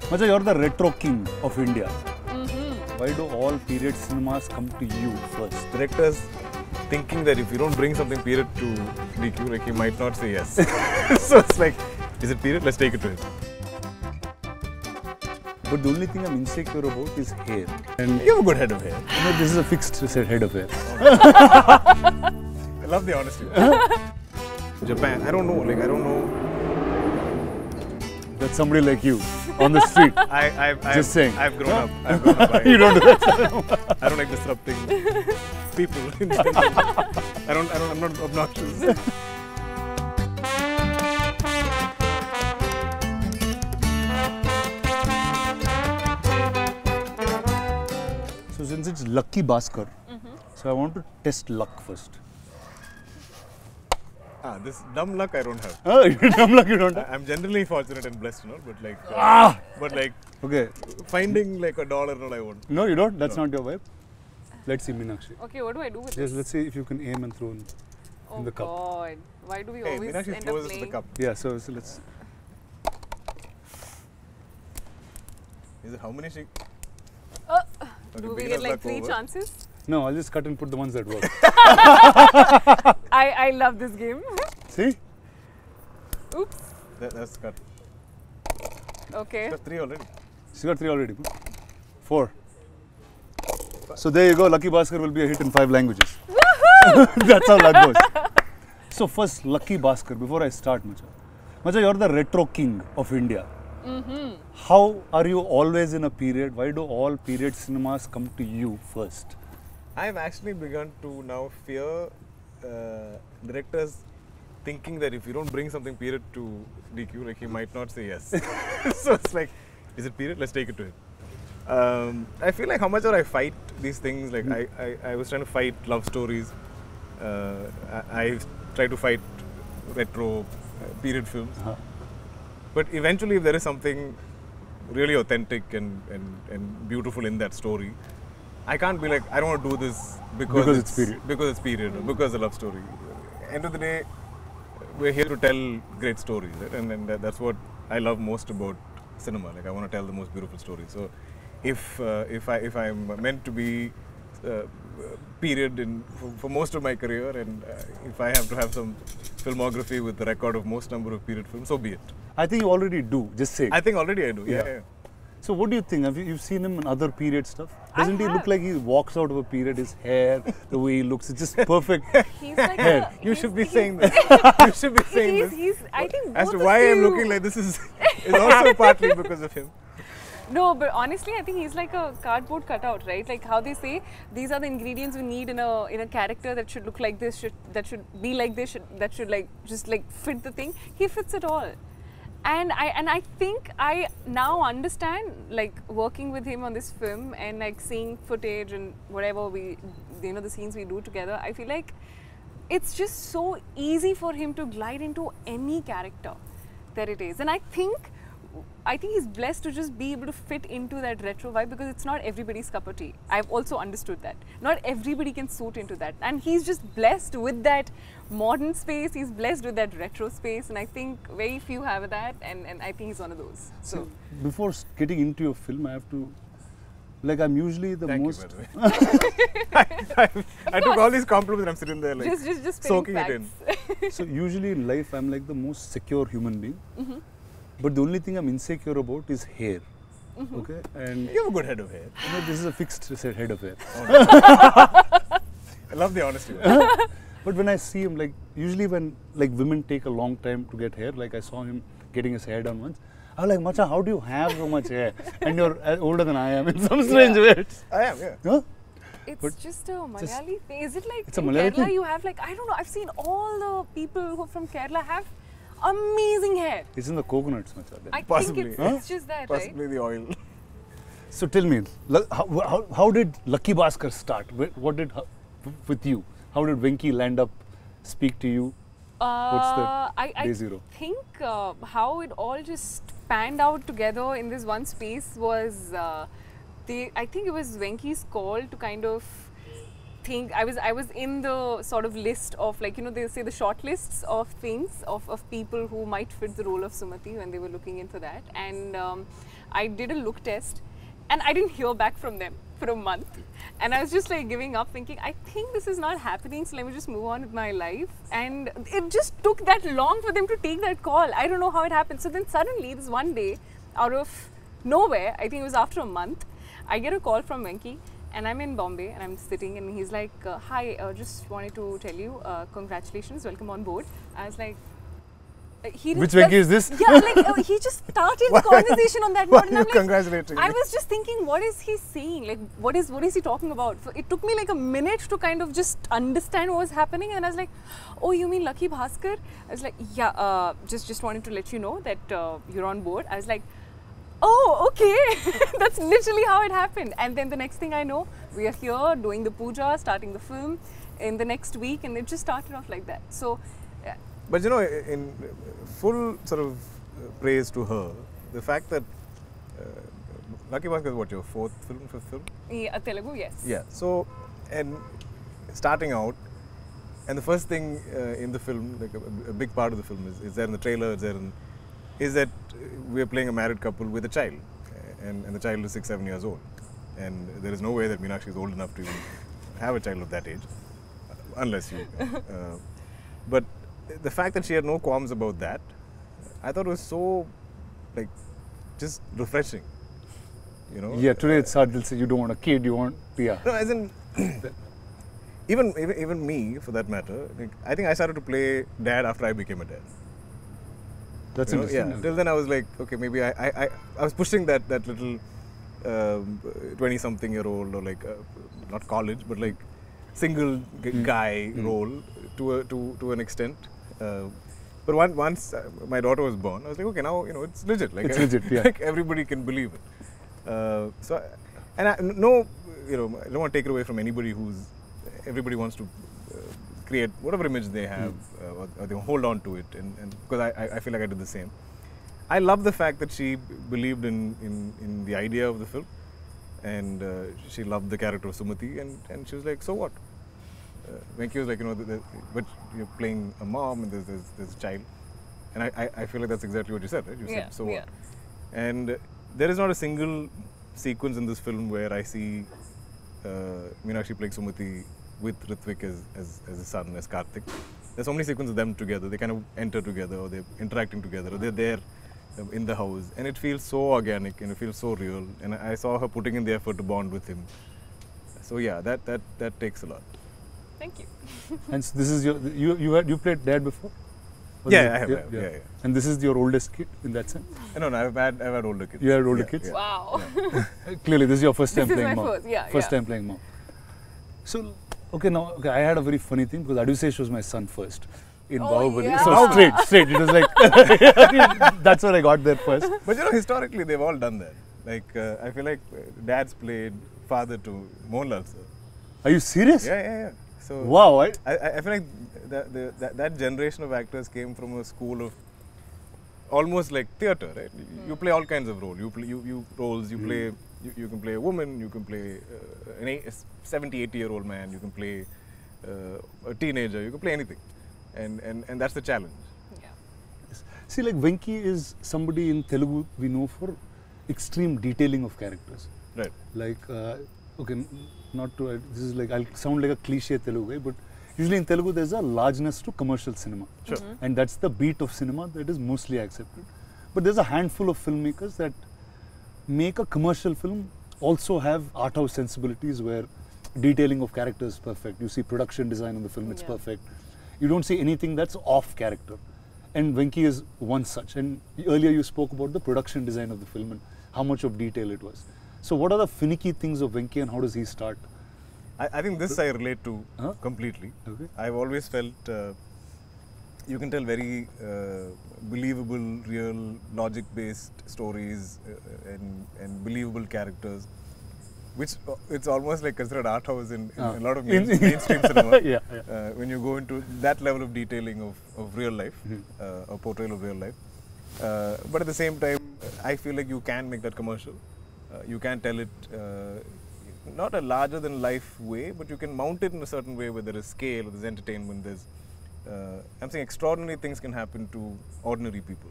Macha, you're the retro king of India. Why do all period cinemas come to you first? Directors thinking that if you don't bring something period to DQ, like he might not say yes. So it's like, is it period? Let's take it to him. But the only thing I'm insecure about is hair. And You have a good head of hair. you know, this is a fixed head of hair. I love the honesty. Japan, I don't know. I don't know. That's somebody like you on the street. Just saying. I've grown up. You don't do that. I don't like disrupting people in general. I'm not obnoxious. So since it's Lucky Baskhar, so I want to test luck first. This dumb luck I don't have. Oh, you dumb luck you don't have? I'm generally fortunate and blessed, but like, Okay. finding like $1, no, I won't. No, you don't? That's not your vibe? Let's see Meenakshi. Okay, what do I do with Yes, this? let's see if you can aim and throw in the cup. Oh God, why do we Hey, always Meenakshi end up throws playing? the cup. Yeah, so let's... Is it how many she? Do we beginner's get like luck 3 over. chances? No, I'll just cut and put the ones that work. I love this game. See? Oops. That's cut. Okay. Got 3 already. She got 3 already. 4. So there you go, Lucky Baskhar will be a hit in 5 languages. That's how luck goes. So first, Lucky Baskhar, before I start, Macha, you're the retro king of India. How are you always in a period? Why do all period cinemas come to you first? I've actually begun to now fear directors thinking that if you don't bring something period to DQ, like he might not say yes. So it's like, is it period? Let's take it to him. I feel like how much I fight these things. Like I was trying to fight love stories. I try to fight retro period films. But eventually, if there is something really authentic and beautiful in that story, I can't be like, I don't want to do this because it's period or because it's a love story. End of the day, we're here to tell great stories, right? And that's what I love most about cinema. Like I want to tell the most beautiful stories. So if I'm meant to be period for most of my career, and if I have to have some filmography with the record of most number of period films, so be it. I think you already do, just say. I think already I do. Yeah. So what do you think? Have you've seen him in other period stuff? Doesn't he look like he walks out of a period? His hair, the way he looks, it's just perfect. He's like hair. You should be saying this. You should be saying this. I think As to both why of I'm you- looking like this is also partly because of him. No, but honestly, I think he's like a cardboard cutout, right? Like how they say, these are the ingredients we need in a character that should look like this, that should be like this, that should like just like fit the thing. He fits it all. And I think I now understand, like working with him on this film and like seeing footage and whatever the scenes we do together, I feel like it's just so easy for him to glide into any character that it is. And I think he's blessed to just be able to fit into that retro vibe, because it's not everybody's cup of tea. I've also understood that. Not everybody can suit into that. And he's just blessed with that modern space, he's blessed with that retro space, and I think very few have that, and I think he's one of those. So before getting into your film, I have to, like, I'm usually the Thank most... you, by the way. I took all these compliments and I'm sitting there like just soaking it in. So usually in life, I'm like the most secure human being. But the only thing I'm insecure about is hair. Okay? And You have a good head of hair. you know, this is a fixed head of hair. I love the honesty. But when I see him, like, usually when like women take a long time to get hair, like I saw him getting his hair done once, I was like, Macha, how do you have so much hair? And you're older than I am in some strange ways. I am, yeah. Huh? it's just a Malayali thing. Is it like It's a in Malayali Kerala thing? you have like, I don't know, I've seen all the people who from Kerala have amazing hair. It's in the coconuts, Macha. I Possibly. think it's just that, right? Possibly the oil. So tell me, how did Lucky Baskhar start? What did with you? How did Venki land up, speak to you? What's the day zero? I think how it all just panned out together in this one space was, I think it was Venki's call to kind of think I was in the sort of list of, like, you know, they say the short lists of things of people who might fit the role of Sumati when they were looking in for that, and I did a look test, and I didn't hear back from them for a month, and I was just like giving up, thinking I think this is not happening, so let me just move on with my life. And it just took that long for them to take that call. I don't know how it happened. So then suddenly this one day, out of nowhere, I think it was after a month, I get a call from Venki, and I'm in Bombay, and I'm sitting, and he's like, hi, just wanted to tell you, congratulations, welcome on board. I was like, which Venki is this? Yeah, like he just started the conversation on that note, and I'm like, congratulating I was just thinking, what is he saying? Like, what is he talking about? So it took me like a minute to kind of just understand what was happening, and I was like, oh, you mean Lucky Baskhar? I was like, yeah, just wanted to let you know that you're on board. I was like, oh, okay. That's literally how it happened. And then the next thing I know, we are here doing the puja, starting the film in the next week, and it just started off like that. So. But you know, in full sort of praise to her, the fact that Lucky Baskhar is what, your fifth film? Yeah, Telugu, yes. Yeah. So, and starting out, and the first thing in the film, like a big part of the film is there in the trailer, is that we are playing a married couple with a child, and the child is 6-7 years old, and there is no way that Meenakshi is old enough to even have a child of that age, unless you. But the fact that she had no qualms about that, I thought was so, like, just refreshing, you know. Yeah, today it's hard. They'll say you don't want a kid, you want Pia. No, as in, even me, for that matter, like, I think I started to play dad after I became a dad. That's You know, interesting. yeah. Till then I was like, okay, maybe I was pushing that little 20-something-year-old, or like not college, but like single guy role to an extent. But once my daughter was born, I was like, okay, now you know it's legit. Like it's legit, yeah. Like everybody can believe it. So, and I don't want to take it away from anybody everybody wants to create whatever image they have, or they hold on to it, and because I feel like I did the same. I love the fact that she believed in the idea of the film, and she loved the character of Sumati, and she was like, so what? Venki was like, you know, but you're playing a mom, and there's a child, and I feel like that's exactly what you said, right? You said, so what? And there is not a single sequence in this film where I see Meenakshi playing Sumati with Ritwik as a son, as Karthik. There's so many sequences of them together. They kind of enter together, or they're interacting together, or they're there in the house, and it feels so organic and it feels so real. And I saw her putting in the effort to bond with him. So yeah, that takes a lot. Thank you. And so this is you played dad before? Yeah, I have. Yeah. And this is your oldest kid in that sense? No, I've had older kids. You had older kids? Yeah. Wow. Yeah. Clearly, this is your first time playing mom. First time playing mom. So, I had a very funny thing because Adushesh was my son first in Bahubali. Yeah. So straight. It was like, that's what I got there first. But you know, historically, they've all done that. Like, I feel like dads played father to Mohanlal sir. Are you serious? Yeah. So wow. I feel like that generation of actors came from a school of almost like theatre, right? You play all kinds of roles. You play you can play a woman, you can play a 70, 80-year-old man, you can play a teenager, you can play anything, and that's the challenge. Yeah. See, like Venki is somebody in Telugu we know for extreme detailing of characters. Right. Like, this is like, I'll sound like a cliche Telugu guy, but usually in Telugu there's a largeness to commercial cinema. Sure. And that's the beat of cinema that is mostly accepted. But there's a handful of filmmakers that make a commercial film also have art house sensibilities where detailing of characters is perfect. You see production design on the film, it's perfect. You don't see anything that's off character. And Venki is one such. And earlier you spoke about the production design of the film and how much of detail it was. So what are the finicky things of Venki and how does he start? I think this I relate to completely. Okay. I've always felt you can tell very believable, real, logic-based stories and believable characters, which it's almost like considered art house in a lot of mainstream cinema. When you go into that level of detailing of real life, or portrayal of real life. But at the same time, I feel like you can make that commercial. You can tell it not a larger than life way, but you can mount it in a certain way where there is scale, there's entertainment, there's I'm saying extraordinary things can happen to ordinary people.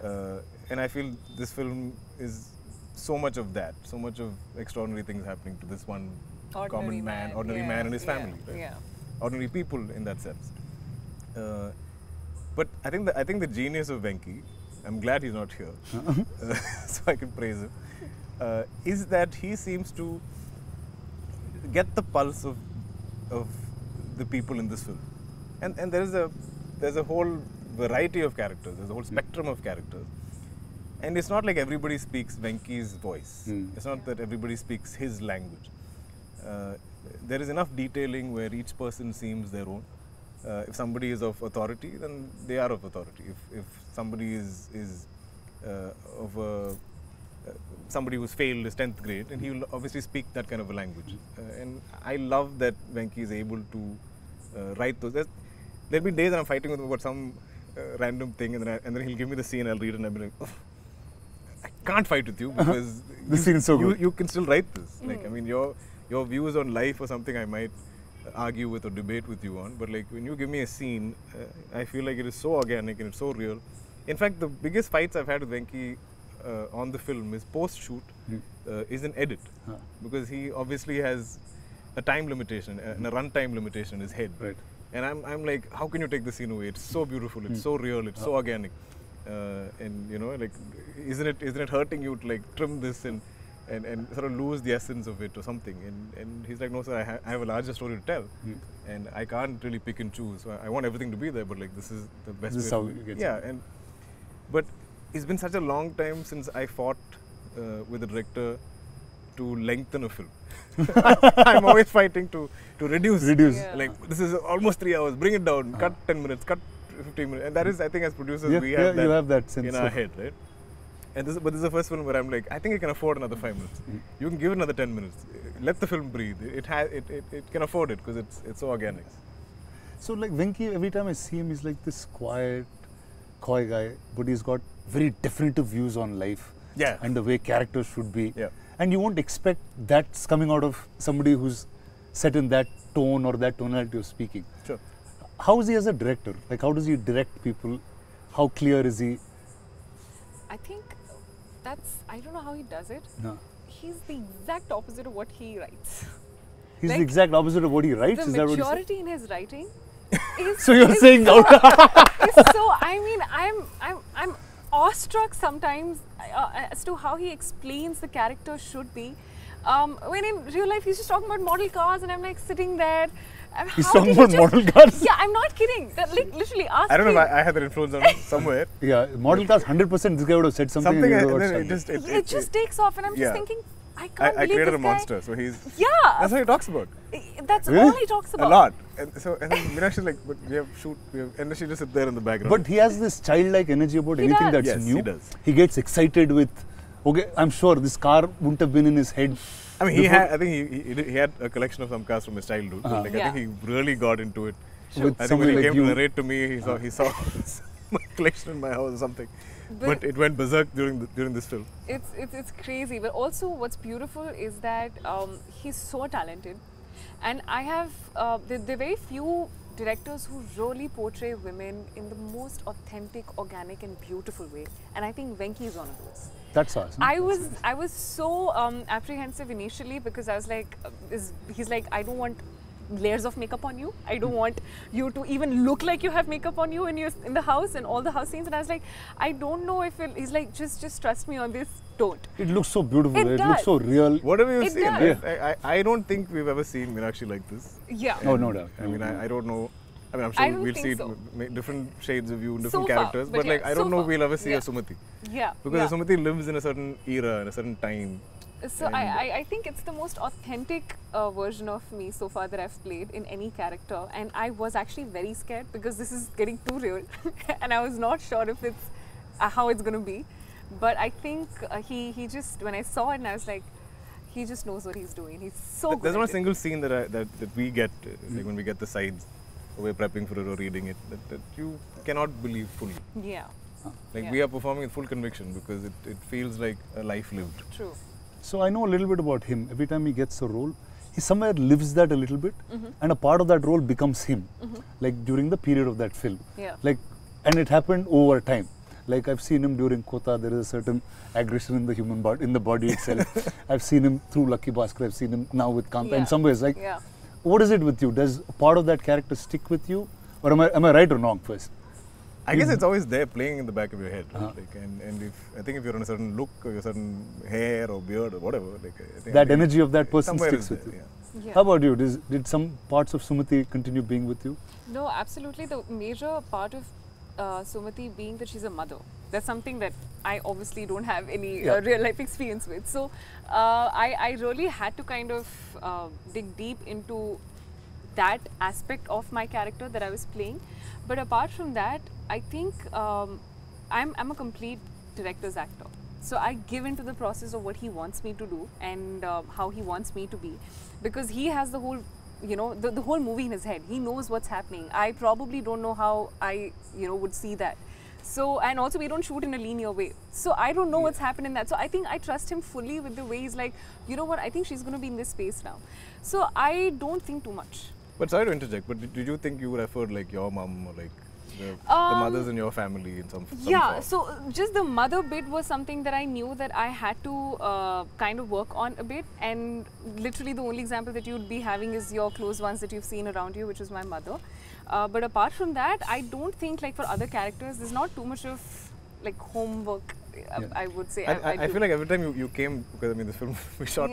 Yeah. And I feel this film is so much of that, so much of extraordinary things happening to this one common man, ordinary man and his family. Right? Yeah. Ordinary people in that sense. But I think the genius of Venki, I'm glad he's not here, so I can praise him, is that he seems to get the pulse of the people in this film. And there's a whole variety of characters, there's a whole spectrum of characters. And it's not like everybody speaks Venki's voice. It's not that everybody speaks his language. There is enough detailing where each person seems their own. If somebody is of authority, then they are of authority. If somebody is somebody who's failed his 10th grade, and he will obviously speak that kind of a language. And I love that Venki is able to write those. There'll be days that I'm fighting with him about some random thing, and then he'll give me the scene, I'll read it, and I'll be like, oh, I can't fight with you because the scene is so good. You can still write this. Like, I mean, your views on life or something I might argue with or debate with you on, but like when you give me a scene, I feel like it is so organic and it's so real. In fact, the biggest fights I've had with Venki on the film is post-shoot, is an edit, because he obviously has a time limitation and a runtime limitation in his head. Right. And I'm like, how can you take the scene away? It's so beautiful, it's so real, it's so organic, and you know, like, isn't it hurting you to like trim this and sort of lose the essence of it or something? And he's like, no sir, I have a larger story to tell, and I can't really pick and choose. So I want everything to be there, but like this is the best. This is how it gets. Yeah, but it's been such a long time since I fought with a director to lengthen a film. I'm always fighting to reduce. Yeah. Like, this is almost 3 hours, bring it down, cut 10 minutes, cut 15 minutes. And that is, I think as producers, we have that, you have that sense in our head, right? And but this is the first film where I'm like, I think I can afford another 5 minutes. You can give it another 10 minutes. Let the film breathe. It can afford it because it's so organic. So like Venki, every time I see him, he's like this quiet, coy guy, but he's got very definitive views on life. Yeah. And the way characters should be. Yeah. And you won't expect that's coming out of somebody who's set in that tone or that tonality of speaking. Sure. How is he as a director? Like, how does he direct people? How clear is he? I think I don't know how he does it. No. He's the exact opposite of what he writes. He's Like, the exact opposite of what he writes. The Is that what he said? maturity in his writing is So you're saying so, I mean, I'm awestruck sometimes as to how he explains the character should be. When in real life he's just talking about model cars, and I'm like sitting there. He's talking about model cars? Yeah, I'm not kidding. That, like, literally, ask I don't know him. if I had that influence on him somewhere. Yeah, model cars, 100%. This guy would have said something. Something, and and he then would have It just takes off, and I'm just thinking, I can't I believe created this a guy. monster, so he's... Yeah. That's what he talks about. That's Really? all he talks about. A lot. And then Meenakshi's like, but we have and then she just sit there in the background. But he has this childlike energy about He anything does. that's Yes, new. he does. He gets excited with, okay, I'm sure this car wouldn't have been in his head. I mean, I think he had a collection of some cars from his childhood. Uh-huh. Like, Yeah. I think he really got into it. With I think when somebody he like came you. to narrate to me, he saw my collection in my house or something. But But it went berserk during this film. it's crazy. But also, what's beautiful is that he's so talented, and I have there are very few directors who really portray women in the most authentic, organic, and beautiful way. And I think Venki is one of those. That's us. I was so apprehensive initially because I was like, he's like, I don't want layers of makeup on you. I don't want you to even look like you have makeup on you when you're in the house and all the house scenes. And I was like, I don't know if he's like, just trust me on this. Don't. It looks so beautiful. It It does. looks so real. Whatever you It see, does. I don't think we've ever seen Meenakshi like this. Yeah. No, no doubt. I mean, I don't know. I mean, I'm I sure don't we'll think see so. different shades of you, So different far, characters. but But like, yeah, I don't so know if far. we'll ever see Yeah. a Sumati. Yeah. Because yeah. Sumati lives in a certain era, in a certain time. So I think it's the most authentic version of me so far that I've played in any character, and I was actually very scared because this is getting too real, and I was not sure if it's how it's going to be. But I think he just, when I saw it, and I was like, he just knows what he's doing. He's so good. There's not a at it. single scene that we get, like when we get the sides, we're prepping for it or reading it, that you cannot believe fully. Yeah. Like Yeah. we are performing with full conviction because it feels like a life lived. True. So I know a little bit about him. Every time he gets a role, he somewhere lives that a little bit, and a part of that role becomes him, like during the period of that film. Yeah. Like, and it happened over time. Like I've seen him during Kota, there is a certain aggression in the human body, in the body itself. I've seen him through Lucky Baskhar. I've seen him now with Kanta. In some ways, like, what is it with you? Does a part of that character stick with you, or am I right or wrong first? I guess it's always there, playing in the back of your head. Right? Like, and if I think if you're on a certain look or a certain hair or beard or whatever, like I think that energy of that person sticks with there, you. How about you? Did some parts of Sumati continue being with you? No, absolutely. The major part of Sumati being that she's a mother. That's something that I obviously don't have any real life experience with. So I really had to kind of dig deep into that aspect of my character that I was playing. But apart from that, I think I'm a complete director's actor. So I give into the process of what he wants me to do and how he wants me to be, because he has the whole, you know, the whole movie in his head. He knows what's happening. I probably don't know how I, you know, would see that. So, and also we don't shoot in a linear way. So I don't know what's happened in that. So I think I trust him fully with the way he's like, you know what, I think she's going to be in this space now. So I don't think too much. But sorry to interject, but did you think you referred like your mom or like the mothers in your family in some yeah, form? so just the mother bit was something that I knew that I had to kind of work on a bit, and literally the only example that you'd be having is your close ones that you've seen around you, which is my mother. But apart from that, I don't think like for other characters, there's not too much of like homework, I would say. I feel like every time you came, because I mean this film we shot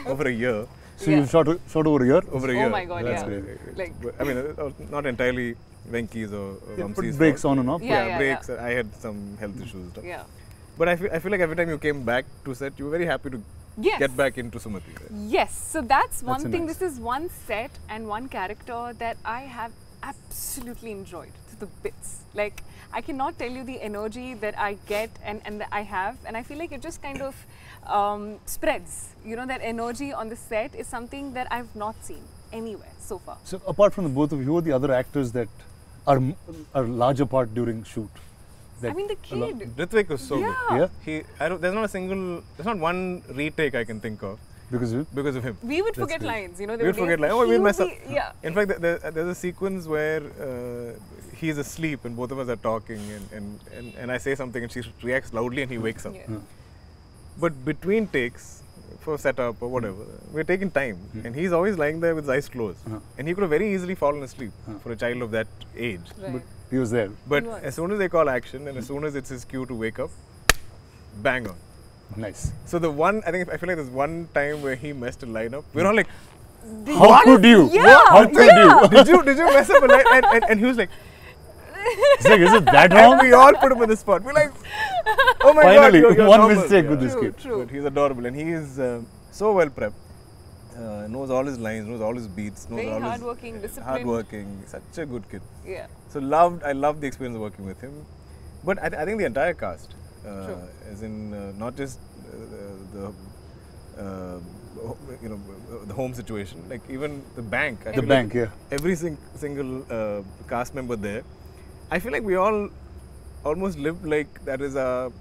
over a year. So you shot over a year? Over a year. Oh my god, That's yeah. great. Like, I mean, not entirely Venki's or Vamsi's breaks fault. on and off. Breaks. I had some health issues and stuff. yeah. But I feel like every time you came back to set, you were very happy to get back into Sumati. Right? Yes, so that's one thing. nice. This is one set and one character that I have absolutely enjoyed to the bits. Like, I cannot tell you the energy that I get and that I have, and I feel like it just kind of spreads. You know, that energy on the set is something that I've not seen anywhere so far. So apart from the both of you, who are the other actors that are larger part during shoot? I mean, the kid. Ritvik was so Yeah. good. There's not one retake I can think of Because because of him. We would That's forget great. lines, you know. We would forget lines. Oh, we'll mess up. Yeah. In fact, there's a sequence where he's asleep and both of us are talking, and I say something and she reacts loudly and he wakes up. Yeah. But between takes, for setup or whatever, we're taking time, and he's always lying there with his eyes closed, and he could have very easily fallen asleep for a child of that age. Right. but he was there. But He was. as soon as they call action and as soon as it's his cue to wake up, bang on. Nice. So I feel like there's one time where he messed a line up. We're all like, How could you? Yeah, How could you? did you mess up a line? And he was like, It's like, is it that and wrong? we all put him on the spot. We're like, oh my Finally, god, you're one normal. mistake with this True, kid. true. But he's adorable and he is so well prepped. Knows all his lines, knows all his beats, knows Very all hardworking, his disciplined. hardworking. Such a good kid. Yeah. So I loved the experience of working with him. But I think the entire cast, as in not just the the home situation, like even the bank. I The feel bank, like yeah. Every single cast member there, I feel like we all almost live like that is our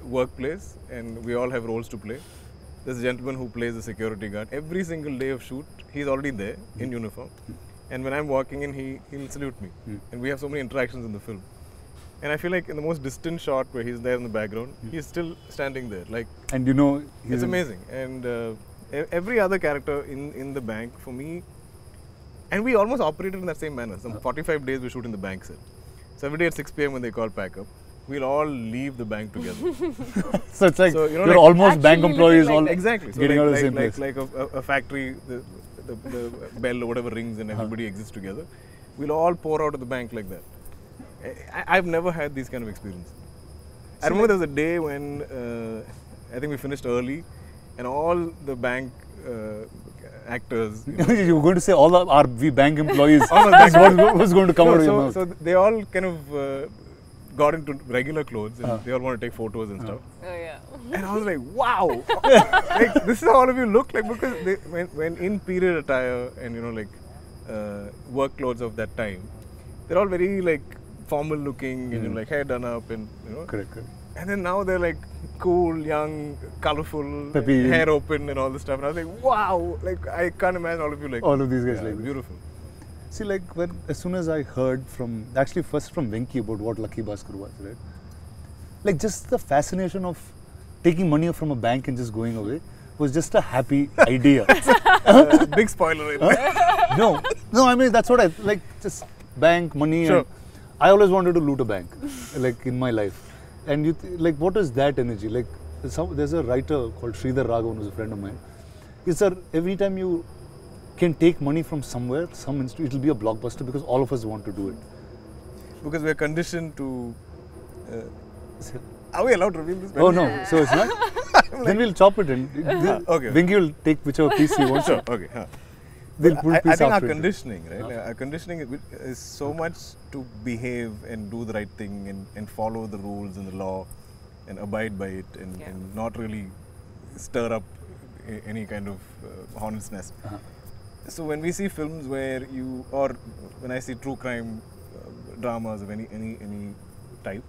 workplace, and we all have roles to play. There's a gentleman who plays the security guard. Every single day of shoot, he's already there in uniform. And when I'm walking in, he'll salute me. And we have so many interactions in the film. And I feel like in the most distant shot where he's there in the background, he's still standing there. Like, And you know, it's amazing. And every other character in the bank, for me, and we almost operated in that same manner. Some 45 days we shoot in the bank set. So every day at 6 p.m. when they call pack up, we'll all leave the bank together. So it's like, So, you know, you're like almost bank actually employees living all like exactly. So getting out of the same place. like a factory, the bell or whatever rings and everybody exists together. We'll all pour out of the bank like that. I've never had these kind of experiences. I remember there was a day when I think we finished early, and all the bank actors. You were going to say all our bank employees. All the That's what was going to come out of your mouth. so they all kind of got into regular clothes and they all want to take photos and stuff. Oh yeah. And I was like, wow, like, this is how all of you look like, because when in period attire and work clothes of that time, they're all very like formal looking and hair done up and Correct. And then now they're like cool, young, colorful, Peppy. hair open and all this stuff. And I was like, wow, like I can't imagine all of you like All of these guys yeah, like this. beautiful. See, like as soon as I heard from, actually first from Venki about what Lucky Baskhar was, right? Like just the fascination of taking money from a bank and just going away was just a happy idea. Big spoiler. Right? No, I mean that's what I like. Just bank money. Sure. And I always wanted to loot a bank, like in my life. And you like, what is that energy? Like, there's a writer called Sridhar Raghavan, who's a friend of mine. He said every time you can take money from somewhere, it will be a blockbuster because all of us want to do it. Because we're conditioned to. Are we allowed to reveal this? Oh no, so it's not. Then we'll chop it in. Okay. Venki will take whichever piece he wants. Sure. Okay. They'll put I piece think our after it. conditioning, right? Our conditioning is so much to behave and do the right thing and follow the rules and the law and abide by it and not really stir up any kind of hornet's nest. So when we see films where or when I see true crime dramas of any type,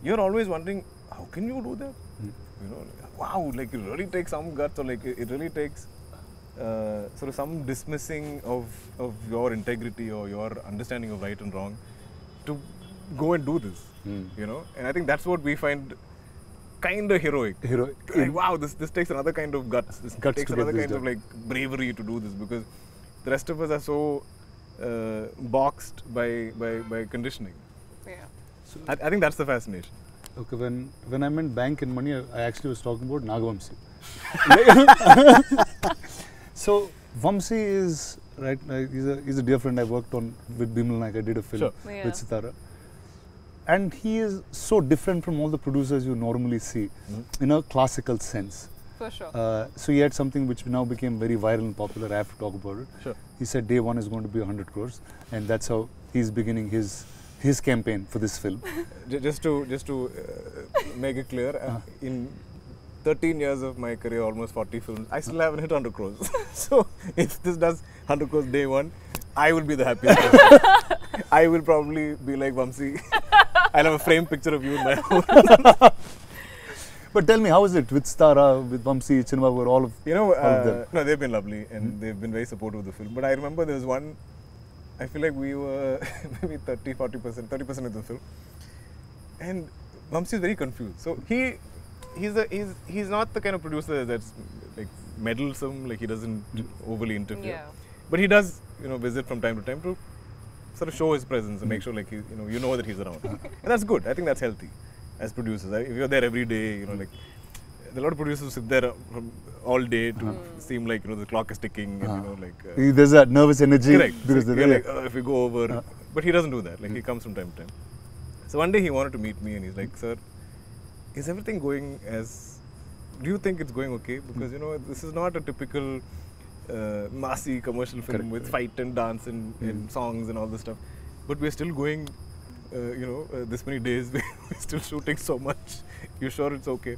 you're always wondering, how can you do that? You know, wow, like it really takes some guts, or like it really takes sort of some dismissing of your integrity or your understanding of right and wrong to go and do this. You know, and I think that's what we find kind of heroic. Like, wow, this takes another kind of guts. This takes another kind of like bravery to do this, because the rest of us are so boxed by conditioning. Yeah. So I think that's the fascination. Okay, when I meant bank and money, I actually was talking about Nagavamsi. So Vamsi is right. He's a dear friend I worked on with Bimal Naik. I did a film with Sitara, and he is so different from all the producers you normally see in a classical sense. For sure. So he had something which now became very viral and popular. I have to talk about it. Sure. He said day one is going to be 100 crores, and that's how he's beginning his campaign for this film. Just to make it clear, in 13 years of my career, almost 40 films, I still haven't hit 100 crores. So if this does 100 crores day one, I will be the happiest person. I will probably be like Vamsi. I'll have a framed picture of you in my home. But tell me, how is it with Stara, with Vamsi, Chinmabur, all of You know, all of them? no, they've been lovely and they've been very supportive of the film. But I remember there was one, I feel like we were maybe 30% of the film. And Vamsi is very confused. So he's not the kind of producer that's like meddlesome, like he doesn't overly interfere. Yeah. But he does, visit from time to time to sort of show his presence and make sure like you know that he's around. And that's good. I think that's healthy as producers. If you're there every day, like a lot of producers sit there all day to seem like the clock is ticking and there's that nervous energy. Correct. Because So you're like, if we go over, but he doesn't do that. Like he comes from time to time. So one day he wanted to meet me and he's like, "Sir, is everything going as? Do you think it's going okay? Because this is not a typical massy commercial film with fight and dance and songs and all this stuff. But we're still going, this many days. We're still shooting so much. You sure it's okay?"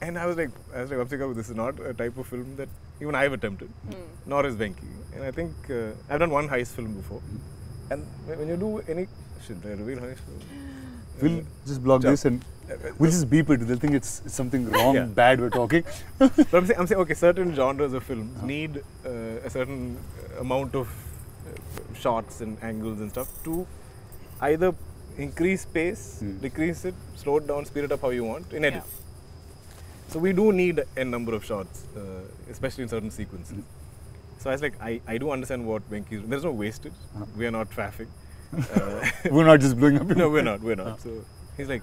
And I was like, Vamsika, this is not a type of film that even I've attempted, nor is Venki. And I think I've done one heist film before. And when you do any, should I reveal heist film? We'll just block this and we'll just beep it. They'll think it's something wrong, bad we're talking. But I'm saying, okay, certain genres of films need a certain amount of shots and angles and stuff to either increase pace, decrease it, slow it down, speed it up how you want in edit. So we do need a number of shots, especially in certain sequences. So I was like, I do understand what Venki is. There's no wastage. We are not traffic. We're not just blowing up. No, we're not. So he's like,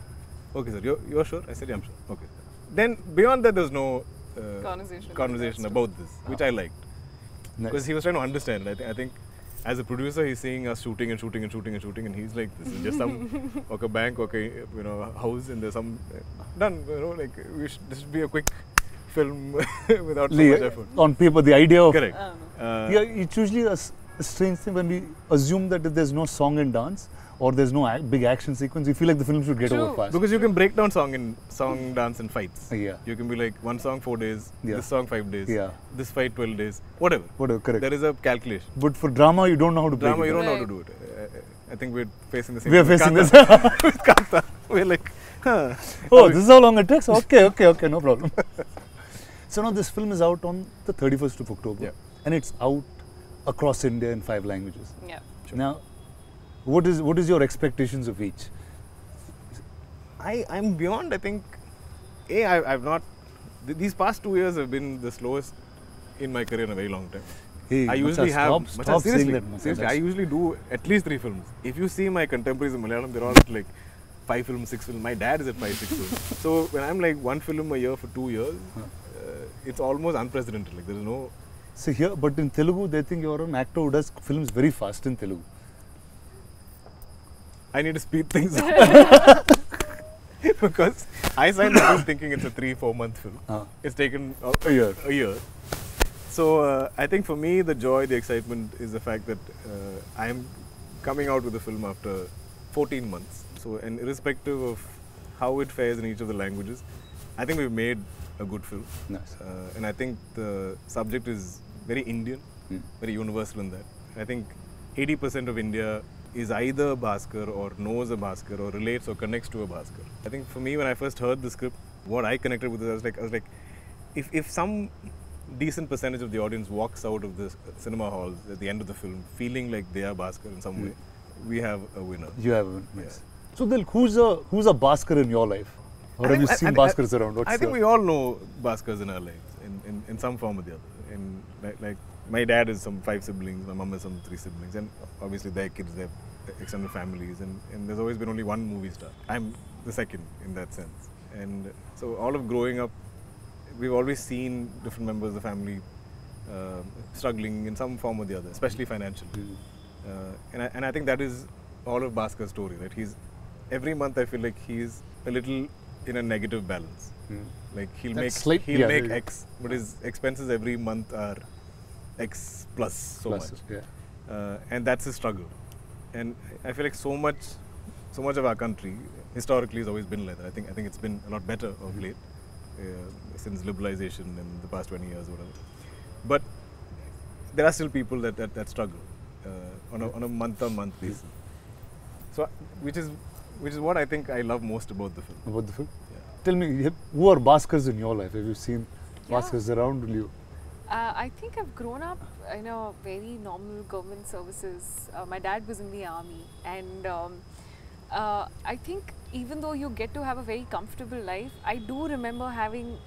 okay, sir, you're sure? I said, yeah, I'm sure. Okay. Then beyond that, there's no conversation about this, which I liked. Because he was trying to understand. I think as a producer, he's seeing us shooting, and he's like, this is just some bank, house, and there's some done. This should be a quick film without so much effort. On paper, the idea of correct. It's usually a strange thing when we assume that if there's no song and dance or there's no big action sequence, we feel like the film should get over fast. Because you can break down song, dance, and fights. Yeah. You can be like one song 4 days, this song 5 days, this fight 12 days, whatever. Correct. There is a calculation. But for drama, you don't know how to you don't know how to do it. I think we're facing the same. We are facing this. With Kanta. We're like, Oh, this is how long it takes? Okay, no problem. So now this film is out on the 31st of October. Yeah. And it's out across India in 5 languages. Yeah. Sure. Now, what is your expectations of each? I'm beyond, I think, I've not, these past 2 years have been the slowest in my career in a very long time. Hey, I usually stop saying that, Macha. seriously, I usually do at least 3 films. If you see my contemporaries in Malayalam, they're all like 5 films, 6 films. My dad is at 5, 6 films. So when I'm like 1 film a year for 2 years, it's almost unprecedented. Like there is no. See here, but in Telugu, they think you're an actor who does films very fast in Telugu. I need to speed things up. Because I signed the film thinking it's a 3-4 month film. It's taken A year. A year. So I think for me the joy, the excitement is the fact that I'm coming out with the film after 14 months. So and irrespective of how it fares in each of the languages, I think we've made a good film. Nice. And I think the subject is very Indian, very universal in that. I think 80% of India is either Baskhar or knows a Baskhar or relates or connects to a Baskhar. I think for me, when I first heard the script, what I connected with it, I was like, if some decent percentage of the audience walks out of the cinema halls at the end of the film feeling like they are Baskhar in some way, we have a winner. You have a winner. Yes. So then, who's a Baskhar in your life? Or have you seen Baskhars around? I think we all know Baskhars in our lives in some form or the other. In like my dad has some 5 siblings, my mom has some 3 siblings, and obviously their kids, their extended families, and there's always been only one movie star. I'm the second in that sense. And so all of growing up, we've always seen different members of the family struggling in some form or the other, especially financially. And I think that is all of Bhaskhar's story, right? Every month I feel like he's a little in a negative balance. Like he'll make X, but his expenses every month are X plus so much. Yeah. And that's his struggle. And I feel like so much of our country historically has always been like that. I think it's been a lot better of late since liberalization in the past 20 years or whatever. But there are still people that struggle on a month-on-month basis. So which is what I think I love most about the film. About the film? Yeah. Tell me, who are Baskhars in your life? Have you seen Baskhars around you? I think I've grown up in a very normal government services. My dad was in the army, and I think even though you get to have a very comfortable life, I do remember having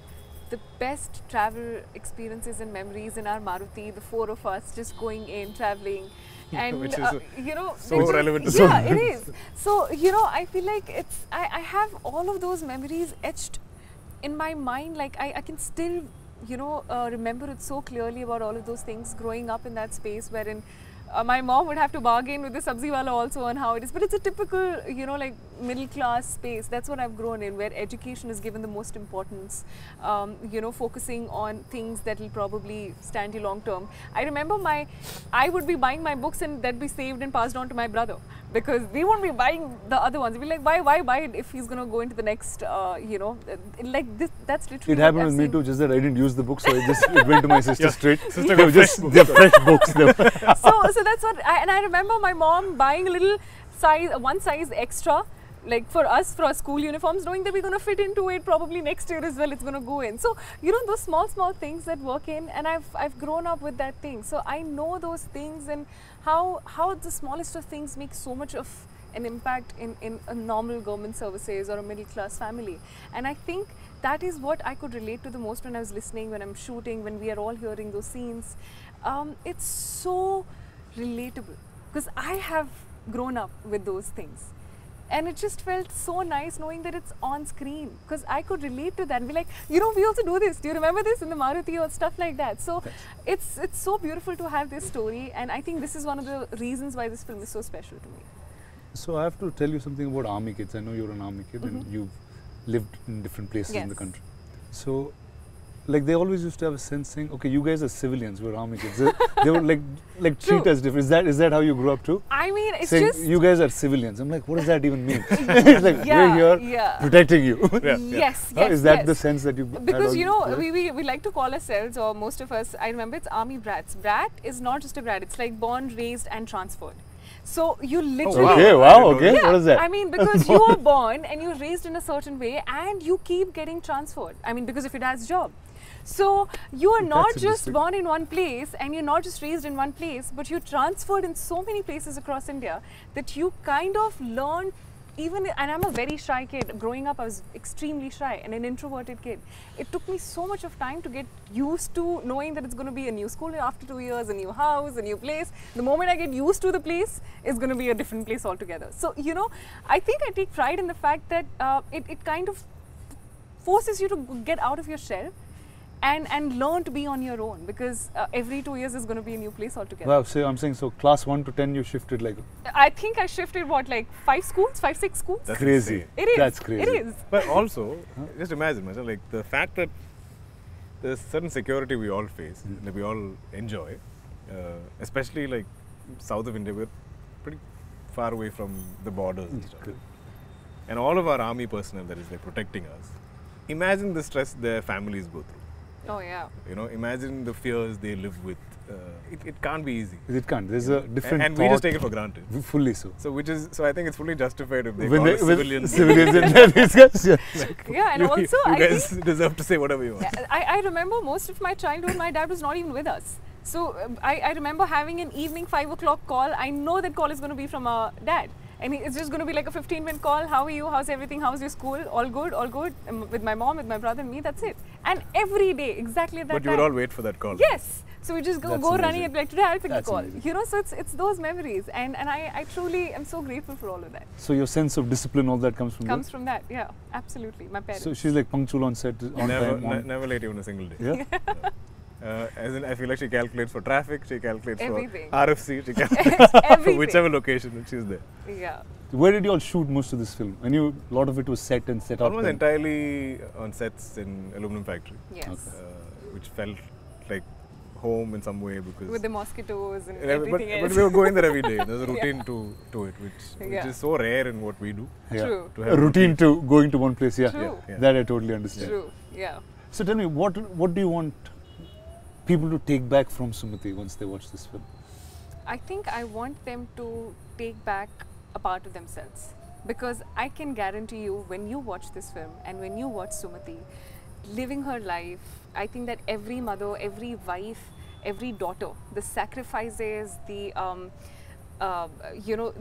the best travel experiences and memories in our Maruti, the 4 of us just going in, traveling. And which is so relevant to yeah, it is. So I feel like I have all of those memories etched in my mind. Like I can still remember it so clearly about all of those things growing up in that space wherein my mom would have to bargain with the sabzi wala also on how it is, but it's a typical like middle class space. That's what I've grown in, where education is given the most importance, focusing on things that will probably stand you long term. I remember I would be buying my books and that'd be saved and passed on to my brother, because we won't be buying the other ones. We'll be like, why buy it if he's going to go into the next, like this. That's literally it happened with me too, just that I didn't use the book, so it went to my sister straight. Sister they're fresh books. So that's what I remember my mom buying a little one size extra, like for us, for our school uniforms, knowing that we're going to fit into it probably next year as well. It's going to go in. So those small things that work in, and I've grown up with that thing. So I know those things and how the smallest of things make so much of an impact in a normal government services or a middle class family. And I think that is what I could relate to the most when I was listening, when I'm shooting, when we are all hearing those scenes. It's so relatable because I have grown up with those things, and it just felt so nice knowing that it's on screen, because I could relate to that and be like, we also do this. Do you remember this in the Maruti or stuff like that? So it's so beautiful to have this story, and I think this is one of the reasons why this film is so special to me. So I have to tell you something about army kids. I know you're an army kid and you've lived in different places in the country. So like they always used to have a sense saying, okay, you guys are civilians, we're army kids. They would like treat us different. Is that how you grew up too? I mean, it's saying, just you guys are civilians. I'm like, what does that even mean? It's like, we're here protecting you. Yes. Is that the sense that you because we like to call ourselves, or most of us, I remember, it's army brats. Brat is not just a brat, it's like born, raised and transferred. So you literally. Okay, wow, okay. What is that? I mean, because you were born and you're raised in a certain way and you keep getting transferred. I mean, because of your dad's job. So you are not just interesting. born in one place and you're not just raised in one place, but you're transferred in so many places across India that you kind of learn. Even, and I'm a very shy kid. Growing up, I was extremely shy and an introverted kid. It took me so much of time to get used to knowing that it's going to be a new school after 2 years, a new house, a new place. The moment I get used to the place, it's going to be a different place altogether. So, you know, I think I take pride in the fact that it kind of forces you to get out of your shell and learn to be on your own, because every 2 years is going to be a new place altogether. Wow, so I'm saying, so class 1 to 10 you shifted like... I think I shifted what, like 5 schools, 5, 6 schools? That's crazy. insane. It is. That's crazy. It is. But also, just imagine, like the fact that there's certain security we all face, that we all enjoy, especially like south of India, we're pretty far away from the borders and stuff. Good. And all of our army personnel that is like protecting us, imagine the stress their families go through. Oh, yeah. You know, imagine the fears they live with. It can't be easy. It can't. There's a different And we just take it for granted. Fully so. So I think it's fully justified if they When call they, us when civilians. civilians in there, these guys, yeah. Yeah, and you, also you I guys think deserve to say whatever you want. I remember most of my childhood, my dad was not even with us. So I remember having an evening 5 o'clock call. I know that call is going to be from our dad. And it's just going to be like a 15-minute call. How are you? How's everything? How's your school? All good, all good. With my mom, with my brother and me, that's it. And every day, exactly at that But you time. would all wait for that call. Yes. So we just go That's running amazing. and be like, today I'll pick That's the call. amazing. You know, so it's those memories. And I truly am so grateful for all of that. So your sense of discipline, all that comes from Comes from that, yeah, absolutely. My there? parents. So she's like punctual on set, on time. On, Never late even a single day. yeah? As in, I feel like she calculates for traffic, she calculates Everything. for RFC, she calculates for Everything. whichever location that she's there. Yeah. Where did you all shoot most of this film? I knew a lot of it was set and set up. Almost and- entirely on sets in aluminum factory, Yes. which felt like home in some way because With the mosquitoes and but everything else. we were going there every day. There's a routine Yeah. to it, which Yeah. is so rare in what we do. Yeah. True. To A have routine to going to one place, yeah. True. Yeah. That I totally understand. True, yeah. So tell me, what do you want people to take back from Sumati once they watch this film? I think I want them to take back a part of themselves, because I can guarantee you, when you watch this film and when you watch Sumati living her life, I think that every mother, every wife, every daughter, the sacrifices, the you know,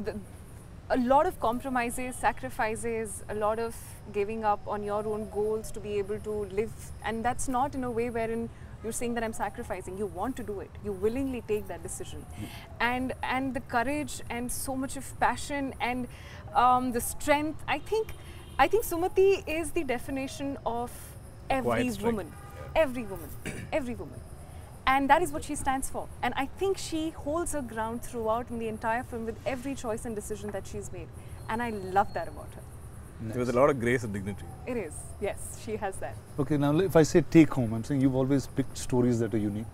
a lot of compromises, sacrifices, a lot of giving up on your own goals to be able to live, and that's not in a way wherein you're saying that I'm sacrificing. You want to do it. You willingly take that decision, and the courage and so much of passion and the strength. I think Sumati is the definition of every Quiet strength. woman, every woman, every woman, and that is what she stands for. And I think she holds her ground throughout in the entire film with every choice and decision that she's made, and I love that about her. There was a lot of grace and dignity. It is, yes, she has that. Okay, now if I say take home, I'm saying you've always picked stories that are unique.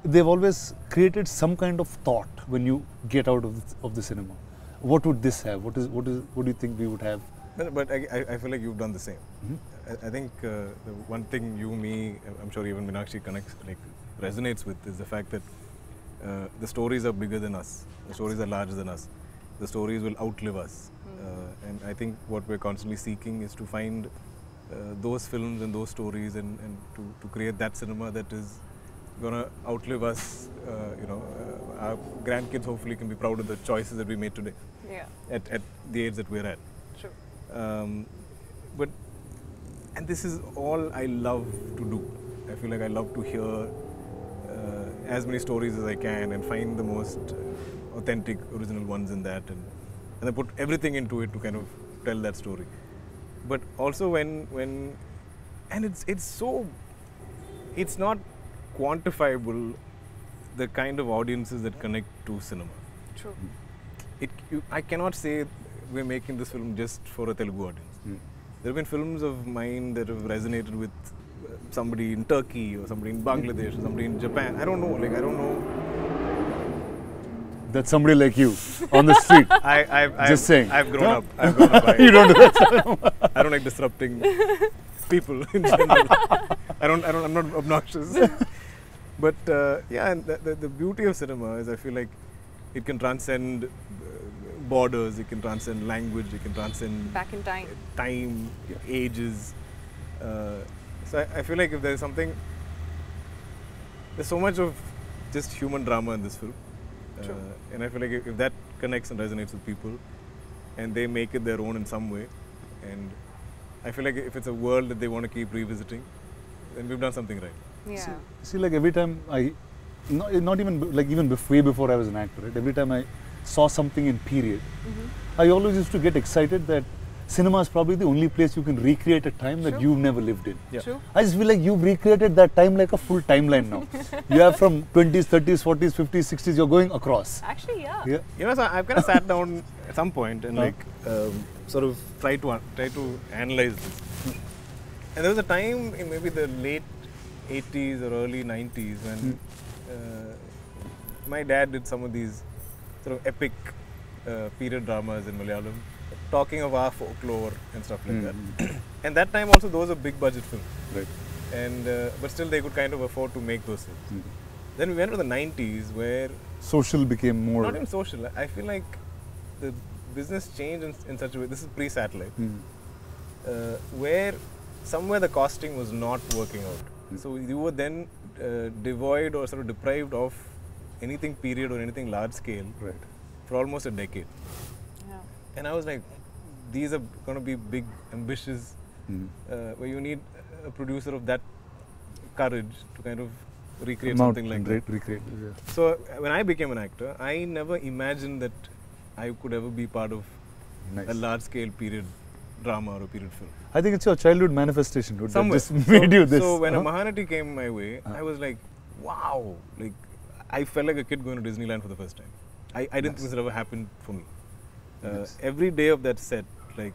They've always created some kind of thought when you get out of the cinema. What would this have? What do you think we would have? But I feel like you've done the same. I think the one thing you, me, I'm sure even Meenakshi resonates with is the fact that the stories are bigger than us. The stories are larger than us. The stories will outlive us. And I think what we're constantly seeking is to find those films and those stories and to create that cinema that is going to outlive us. Our grandkids hopefully can be proud of the choices that we made today. Yeah, At the age that we're at. true. And this is all I love to do. I feel like I love to hear as many stories as I can and find the most authentic, original ones in that, and I put everything into it to kind of tell that story. But also when it's not quantifiable, the kind of audiences that connect to cinema. True. I cannot say we're making this film just for a Telugu audience. There have been films of mine that have resonated with somebody in Turkey or somebody in Bangladesh or somebody in Japan. I don't know. I don't know. That's somebody like you on the street. Just saying. I've grown No? up. I've grown up. You don't do that. I don't like disrupting people in general. I'm not obnoxious. But and the beauty of cinema is I feel like it can transcend borders, it can transcend language, it can transcend Back in time. time, ages. So I feel like if there's something, there's so much of just human drama in this film. And I feel like if that connects and resonates with people and they make it their own in some way, and I feel like if it's a world that they want to keep revisiting, then we've done something right. Yeah. See, like every time not even like even way before I was an actor, right? Every time I saw something in period, I always used to get excited that cinema is probably the only place you can recreate a time that you've never lived in. Yeah. True. I just feel like you've recreated that time like a full timeline now. You have from 20s, 30s, 40s, 50s, 60s, you're going across. Actually, yeah. Yeah. You know, so I've kind of sat down at some point and like sort of try to analyze this. And there was a time in maybe the late 80s or early 90s when my dad did some of these sort of epic period dramas in Malayalam, talking of our folklore and stuff like that. And that time also those were big budget films. Right. And but still they could kind of afford to make those films. Then we went to the 90s where Social became more. not even social. I feel like the business changed in such a way. This is pre-satellite, where somewhere the costing was not working out. So you were then devoid or sort of deprived of anything period or anything large scale for almost a decade. Yeah. And I was like, these are going to be big, ambitious, where you need a producer of that courage to kind of recreate something like that. Recreate. So when I became an actor, I never imagined that I could ever be part of a large-scale period drama or a period film. I think it's your childhood manifestation, dude, that Somewhere. just made you this. So when a Mahanati came my way, I was like, wow! Like I felt like a kid going to Disneyland for the first time. I didn't think this ever happened for me. Every day of that set, like,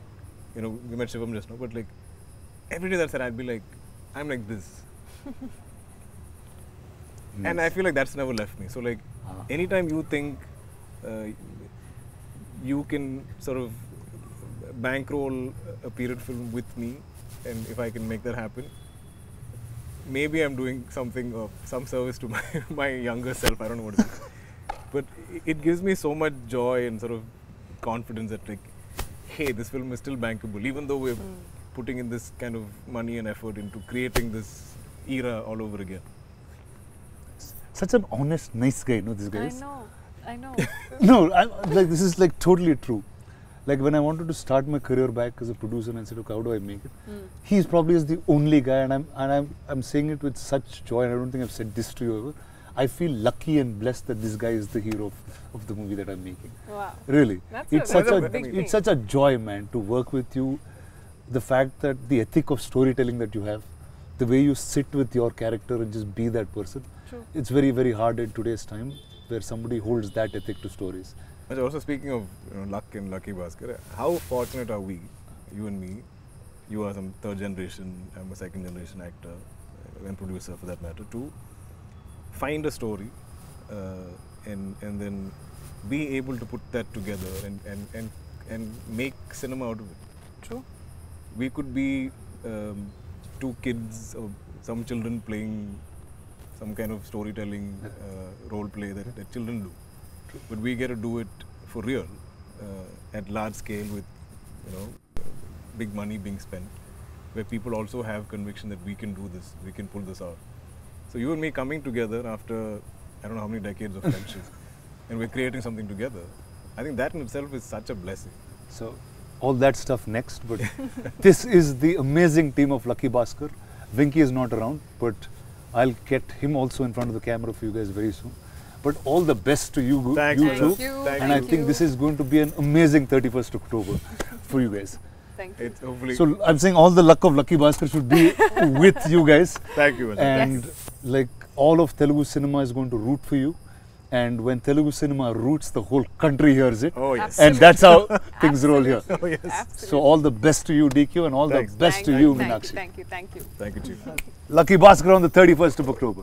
you know, we met Shivam just now, but like every day that set, I'd be like, I'm like this. And I feel like that's never left me. So like, anytime you think you can sort of bankroll a period film with me, and if I can make that happen, maybe I'm doing something of some service to my younger self. I don't know what it is. But it gives me so much joy and sort of confidence that like, hey, this film is still bankable, even though we're putting in this kind of money and effort into creating this era all over again. Such an honest, nice guy, no, this guy is. I know. No, like this is like totally true. Like when I wanted to start my career back as a producer and I said, okay, how do I make it? He's probably is the only guy, and I'm saying it with such joy, and I don't think I've said this to you ever. I feel lucky and blessed that this guy is the hero of the movie that I'm making. Wow. Really. That's a big thing. It's such a joy, man, to work with you. The fact that the ethic of storytelling that you have, the way you sit with your character and just be that person. True. It's very, very hard in today's time where somebody holds that ethic to stories. But also speaking of luck and Lucky Baskhar, how fortunate are we, you and me? You are some third generation, I'm a second generation actor and producer for that matter, to find a story and then be able to put that together and make cinema out of it. True. We could be two kids or some children playing some kind of storytelling role play that children do. But we get to do it for real at large scale with, you know, big money being spent, where people also have conviction that we can do this, we can pull this out. So you and me coming together after I don't know how many decades of friendship, and we're creating something together. I think that in itself is such a blessing. So all that stuff next, but this is the amazing team of Lucky Baskhar. Vinky is not around, but I'll get him also in front of the camera for you guys very soon. But all the best to you, Thank you you. too. And I think this is going to be an amazing 31st October for you guys. Thank you. It's hopefully. So I'm saying all the luck of Lucky Baskhar should be with you guys. Thank you. And like all of Telugu cinema is going to root for you. And when Telugu cinema roots, the whole country hears it. Oh yes. And that's how things roll here. Oh yes. Absolutely. So all the best to you, DQ, and all Thanks. the best to you, Meenakshi. Thank you. Thank you, Chief. Lucky Baskhar on the 31st of October.